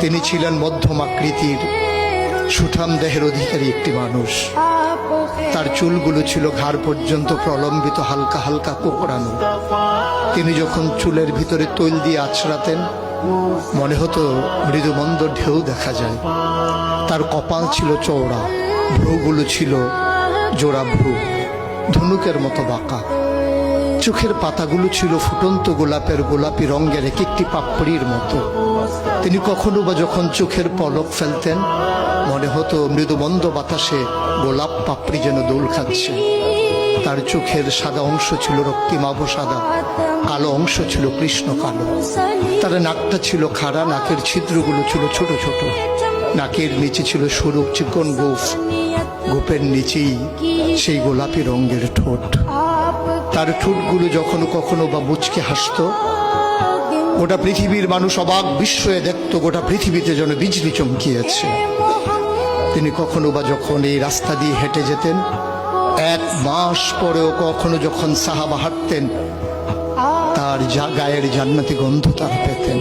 তিনি ছিলেন মধ্যম আকৃতির সুঠাম দেহের অধিকারী একটি মানুষ। তার চুলগুলো ছিল ঘাড় পর্যন্ত প্রলম্বিত, হালকা হালকা কোঁকড়ানো। তিনি যখন চুলের ভিতরে তৈল দিয়ে আছড়াতেন মনে হতো মৃদুমন্দ ঢেউ দেখা যায়। তার কপাল ছিল চওড়া, ভ্রুগুলো ছিল জোড়া ভ্রু, ধনুকের মতো বাঁকা। চোখের পাতাগুলো ছিল ফুটন্ত গোলাপের গোলাপি রঙের এক একটি পাপড়ির মতো। তিনি কখনো বা যখন চোখের পলক ফেলতেন মনে হতো মৃদুমন্দ বাতাসে গোলাপ পাপড়ি যেন দোল খাচ্ছে। তার চোখের সাদা অংশ ছিল রক্তিমাভ সাদা, কালো অংশ ছিল কৃষ্ণ কালো। তার নাকটা ছিল খাড়া, নাকের ছিদ্রগুলো ছিল ছোট ছোট। নাকের নিচে ছিল সরু চিকন গোঁফ, গোঁফের নিচেই সেই গোলাপি রঙের ঠোঁট। তার ঠোঁটগুলো যখন কখনো বা মুচকে হাসত, গোটা পৃথিবীর মানুষ অবাক বিস্ময়ে দেখত গোটা পৃথিবীতে যেন বিজলি চমকিয়েছে। তিনি কখনো বা যখন এই রাস্তা দিয়ে হেঁটে যেতেন, 1 মাস পরেও কখনো যখন সাহাবা হাঁটতেন, তার গায়ের জান্নাতি গন্ধ তারা পেতেন।